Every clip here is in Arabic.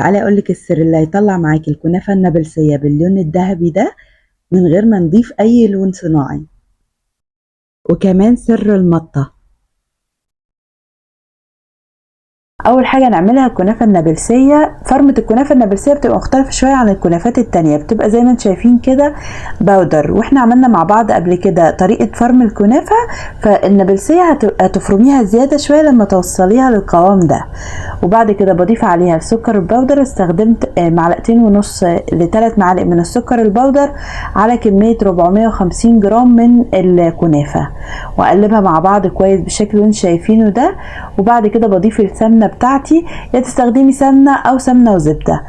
تعالي اقولك السر اللي هيطلع معاكي الكنافة النابلسية باللون الذهبي ده من غير ما نضيف اي لون صناعي، وكمان سر المطة. اول حاجه نعملها الكنافه النابلسيه. فرمه الكنافه النابلسيه بتبقى مختلفه شويه عن الكنافات التانية، بتبقى زي ما انتم شايفين كده باودر، واحنا عملنا مع بعض قبل كده طريقه فرم الكنافه. فالنابلسيه هتفرميها زياده شويه لما توصليها للقوام ده. وبعد كده بضيف عليها السكر البودر. استخدمت معلقتين ونص ل3 معالق من السكر البودر على كميه 450 جرام من الكنافه، واقلبها مع بعض كويس بالشكل اللي انتم شايفينه ده. وبعد كده بضيف السمنه بتاعتي، يا تستخدمي سمنه او سمنه وزبده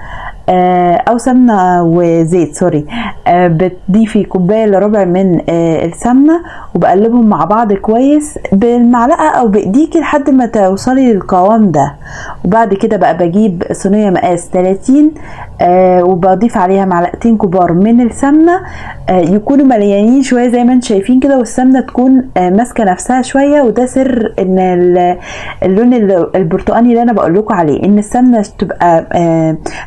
او سمنه وزيت سوري. بتضيفي كوبايه الا ربع من السمنه، وبقلبهم مع بعض كويس بالمعلقه او بايديكي لحد ما توصلي للقوام ده. وبعد كده بقى بجيب صينيه مقاس 30 وبضيف عليها معلقتين كبار من السمنه، يكونوا مليانين شويه زي ما انتم شايفين كده، والسمنه تكون ماسكه نفسها شويه. وده سر ان اللون البرتقاني اللي انا بقول لكم عليه، ان السمنه تبقى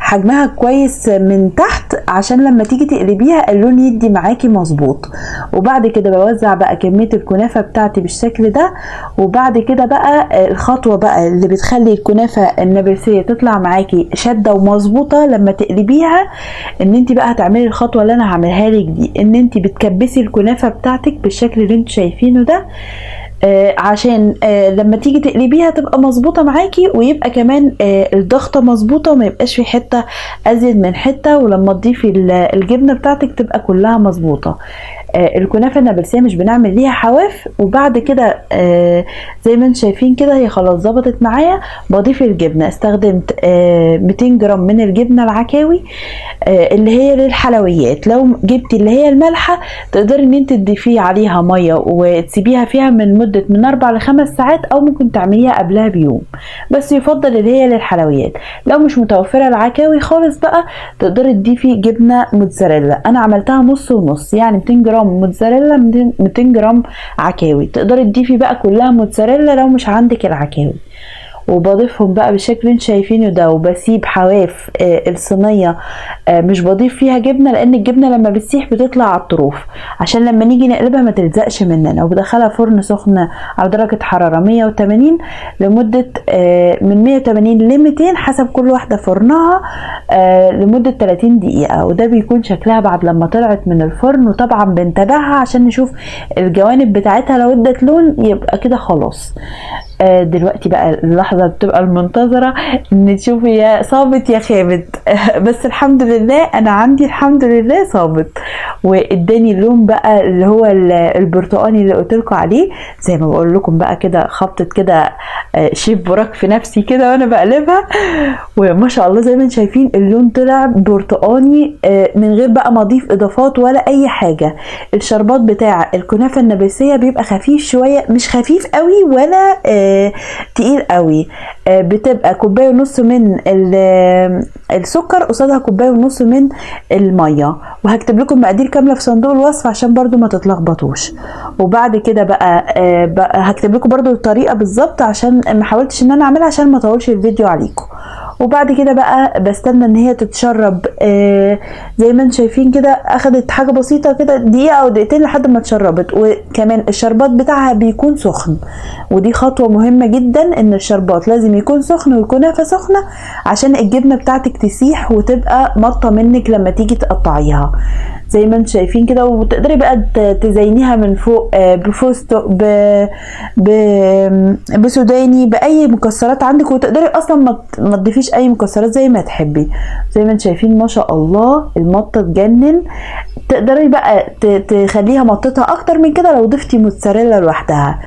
حجمها كويس من تحت عشان لما تيجي تقلبيها اللون يدي معاكي مظبوط. وبعد كده بوزع بقى كميه الكنافه بتاعتي بالشكل ده. وبعد كده بقى الخطوه بقى اللي بتخلي الكنافه النابلسيه تطلع معاكي شاده ومظبوطه لما تقلبيها، ان انت بقى هتعملي الخطوه اللي انا هعملها لك دي، ان انت بتكبسي الكنافه بتاعتك بالشكل اللي انتوا شايفينه ده، عشان لما تيجي تقلبيها تبقى مظبوطه معاكي، ويبقى كمان الضغطه مظبوطه وما يبقاش في حته ازيد من حته، ولما تضيفي الجبنه بتاعتك تبقى كلها مظبوطه. الكنافه النابلسيه مش بنعمل ليها حواف. وبعد كده زي ما انتم شايفين كده هي خلاص ظبطت معايا. بضيف الجبنه. استخدمت 200 جرام من الجبنه العكاوي اللي هي للحلويات. لو جبتي اللي هي المالحه تقدري ان انت تضيفي عليها ميه وتسيبيها فيها من مده من 4 ل5 ساعات، او ممكن تعمليها قبلها بيوم، بس يفضل اللي هي للحلويات. لو مش متوفره العكاوي خالص بقى تقدري تضيفي جبنه موتزاريلا. انا عملتها نص ونص، يعني 200 جرام موتزاريلا 200 جرام عكاوي. تقدري تضيفي بقى كلها موتزاريلا لو مش عندك العكاوي. وبضيفهم بقى بالشكل اللي انتوا شايفينه ده، وبسيب حواف الصينيه مش بضيف فيها جبنه، لان الجبنه لما بتسيح بتطلع على الطروف، عشان لما نيجي نقلبها ما تلزقش مننا. وبدخلها فرن سخن على درجه حراره 180 لمده من 180 ل 200 حسب كل واحده فرنها، لمده 30 دقيقه. وده بيكون شكلها بعد لما طلعت من الفرن. وطبعا بنتابعها عشان نشوف الجوانب بتاعتها، لو ادت لون يبقى كده خلاص. دلوقتي بقى اللحظة بتبقى المنتظرة، ان تشوفي يا صابت يا خابت. بس الحمد لله انا عندي الحمد لله صابت، واداني اللون بقى اللي هو البرتقاني اللي قلتلكوا عليه. زي ما بقول لكم بقى كده خبطت كده شيف براك في نفسي كده وانا بقلبها، وما شاء الله زي ما انتم شايفين اللون طلع برتقاني من غير بقى ما اضيف اضافات ولا اي حاجة. الشربات بتاع الكنافة النابلسية بيبقى خفيف شوية، مش خفيف قوي ولا تقيل قوي. بتبقى كوبايه ونص من السكر قصادها كوبايه ونص من الميه. وهكتب لكم مقادير كامله في صندوق الوصف عشان برضو ما تتلخبطوش. وبعد كده بقى هكتب لكم برضو الطريقه بالظبط، عشان ما حاولتش ان انا اعملها عشان ما اطولش الفيديو عليكم. وبعد كده بقى بستنى ان هي تتشرب زي ما انتم شايفين كده. اخدت حاجه بسيطه كده دقيقه او دقيقتين لحد ما اتشربت. وكمان الشربات بتاعها بيكون سخن، ودي خطوه مهمه جدا، ان الشربات لازم يكون سخن والكنافه سخنه عشان الجبنه بتاعتك تسيح وتبقى مطه منك لما تيجي تقطعيها زي ما انتم شايفين كده. وتقدري بقى تزينيها من فوق بفستق بسوداني باي مكسرات عندك. وتقدري اصلا ما تضيفيش اي مكسرات زي ما تحبي. زي ما انتم شايفين ما شاء الله المطه تجنن. تقدري بقى تخليها مطتها اكتر من كده لو ضفتي موتزاريلا لوحدها.